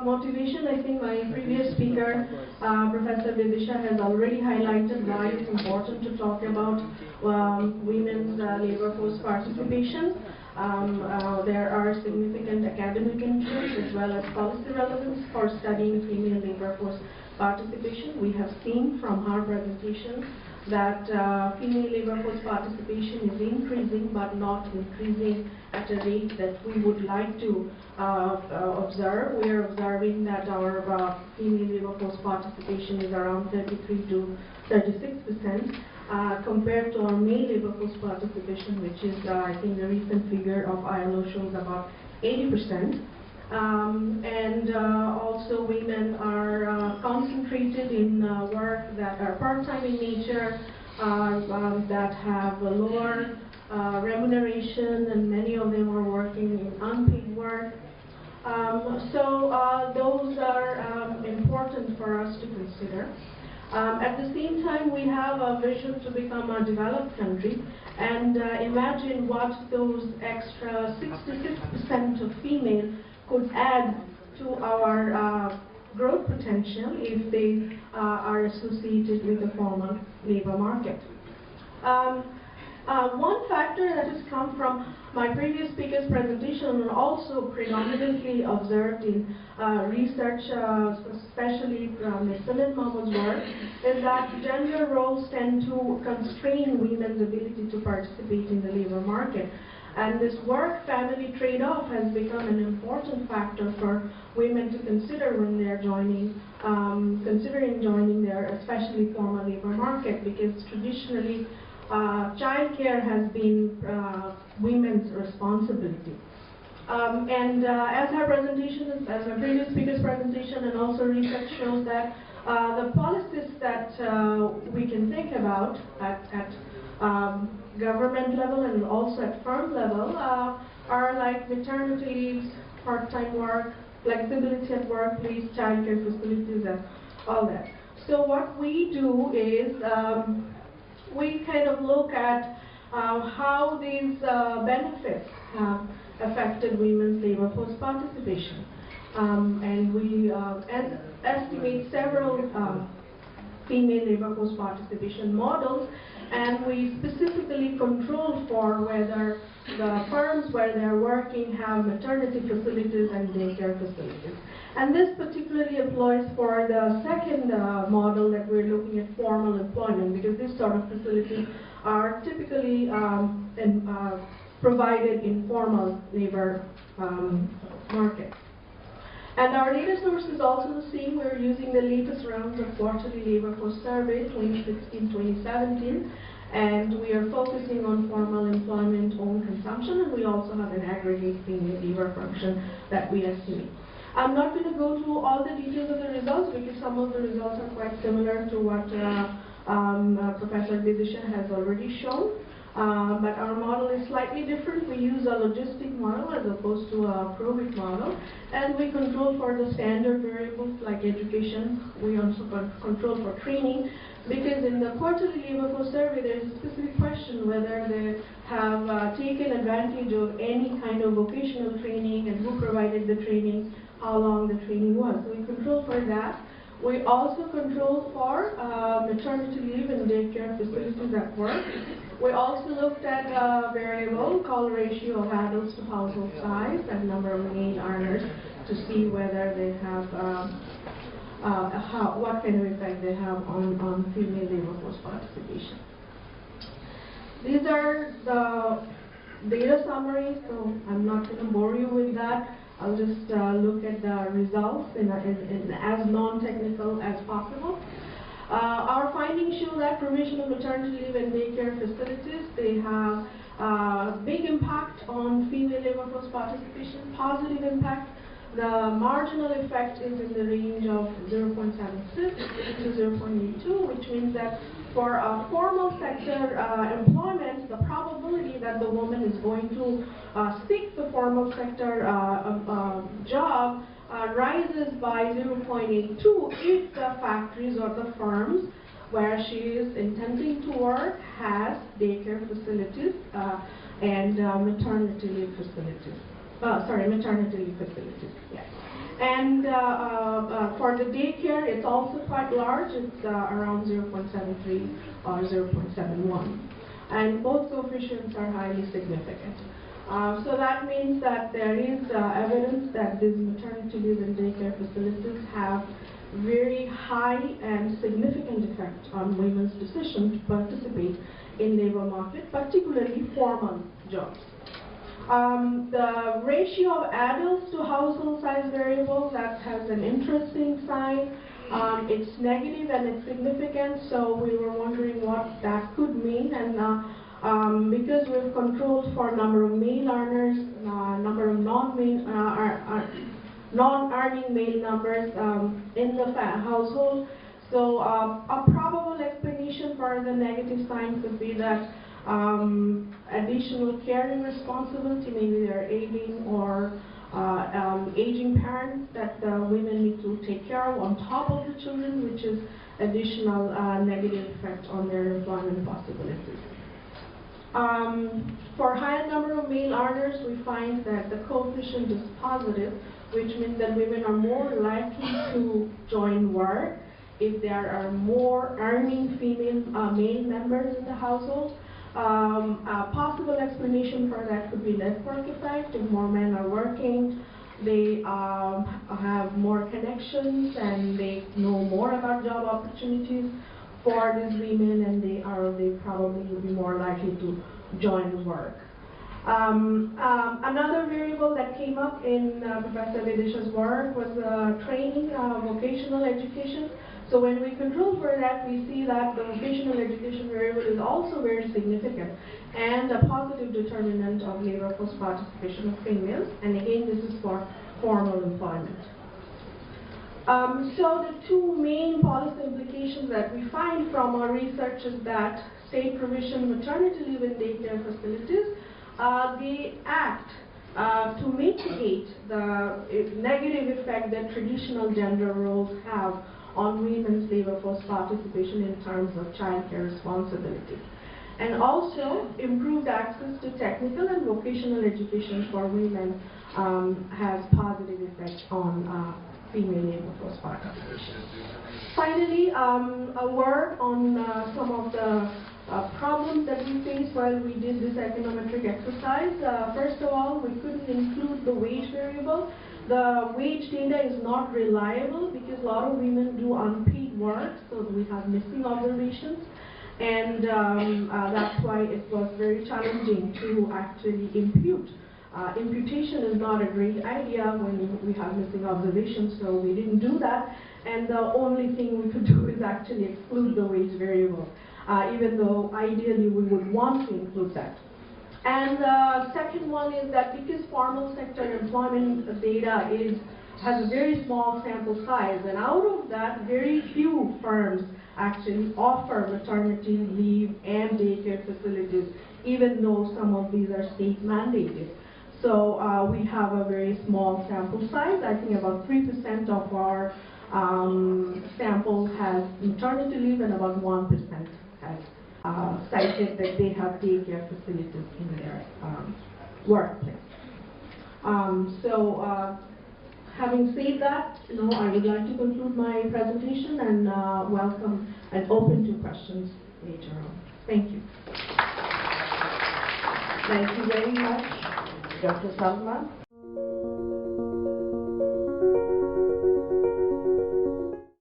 motivation, I think my previous speaker, Professor Vidisha, has already highlighted why it's important to talk about women's labor force participation. There are significant academic interests as well as policy relevance for studying female labor force participation. We have seen from our presentation that female labor force participation is increasing but not increasing at a rate that we would like to observe. We are observing that our female labor force participation is around 33 to 36% compared to our male labor force participation, which is, I think the recent figure of ILO shows about 80%. Also women are concentrated in work that are part-time in nature, that have a lower remuneration, and many of them are working in unpaid work. Those are important for us to consider. At the same time, we have a vision to become a developed country, and imagine what those extra 66% of female could add to our growth potential if they are associated with the formal labor market. One factor that has come from my previous speaker's presentation and also predominantly observed in research, especially Ms. Sunil Mahmood's work, is that gender roles tend to constrain women's ability to participate in the labor market. And this work-family trade-off has become an important factor for women to consider when they are considering joining their especially formal labor market, because traditionally childcare has been women's responsibility. As her presentation, as my previous speaker's presentation, and also research shows that the policies that we can think about at government level and also at firm level are like maternity leaves, part-time work, flexibility at workplace, childcare facilities, and all that. So what we do is we kind of look at how these benefits have affected women's labor force participation. And we estimate several female labor force participation models, and we specifically control for whether the firms where they're working have maternity facilities and daycare facilities. And this particularly applies for the second model that we're looking at, formal employment, because these sort of facilities are typically provided in formal labor market. And our data source is also the same. We're using the latest rounds of quarterly labor force survey 2016-2017, and we are focusing on formal employment, own consumption, and we also have an aggregate female labor function that we estimate. I'm not going to go through all the details of the results because some of the results are quite similar to what Professor Vidisha has already shown. But our model is slightly different. We use a logistic model as opposed to a probate model, and we control for the standard variables like education. We also control for training, because in the quarterly labor force survey there is a specific question whether they have taken advantage of any kind of vocational training and who provided the training, how long the training was. So we control for that. We also control for maternity leave and daycare facilities at work. We also looked at a variable called ratio of adults to household size and number of male earners to see whether they have what kind of effect they have on female labor force participation. These are the data summaries, so I'm not going to bore you with that. I'll just look at the results in as non-technical as possible. Our findings show that provision of maternity leave and daycare facilities, they have big impact on female labor force participation, positive impact. The marginal effect is in the range of 0.76 to 0.82, which means that for a formal sector employment, the probability that the woman is going to seek the formal sector job rises by 0.82 if the factories or the firms where she is intending to work has daycare facilities and maternity leave facilities. Maternity leave facilities. Yes. And for the daycare, it's also quite large. It's around 0.73 or 0.71. And both coefficients are highly significant. So that means that there is evidence that these maternity leave and daycare facilities have very high and significant effect on women's decision to participate in labor market, particularly formal jobs. The ratio of adults to household size variable, that has an interesting sign. It's negative and it's significant, so we were wondering what that could mean. And because we've controlled for number of male earners, number of non-earning male numbers in the household, so a probable explanation for the negative sign could be that additional caring responsibility, maybe they're ailing or aging parents that women need to take care of on top of the children, which is additional negative effect on their employment possibilities. For higher number of male earners, we find that the coefficient is positive, which means that women are more likely to join work if there are more earning male members in the household. A possible explanation for that could be network effect. If more men are working, they have more connections and they know more about job opportunities for these women, and they probably will be more likely to join work. Another variable that came up in Professor Vidisha's work was training, vocational education. So when we control for that, we see that the vocational education variable is also very significant and a positive determinant of labor force participation of females. And again, this is for formal employment. So the two main policy implications that we find from our research is that state provision maternity leave and daycare facilities, they act to mitigate the negative effect that traditional gender roles have on women's labor force participation in terms of childcare responsibilities. And also, improved access to technical and vocational education for women has positive effects on female labor force participation. Finally, a word on some of the problems that we faced while we did this econometric exercise. First of all, we couldn't include the wage variable. The wage data is not reliable because a lot of women do unpaid work, so we have missing observations. And that's why it was very challenging to actually impute. Imputation is not a great idea when we have missing observations, so we didn't do that. And the only thing we could do is actually exclude the wage variable, even though ideally we would want to include that. And the second one is that because formal sector employment data has a very small sample size, and out of that, very few firms actually offer maternity leave and daycare facilities, even though some of these are state mandated. So we have a very small sample size. I think about 3% of our sample has maternity leave, and about 1% has cited that they have daycare facilities in their workplace. Having said that, I would like to conclude my presentation and welcome and open to questions later on. Thank you. Thank you very much, Dr. Salma.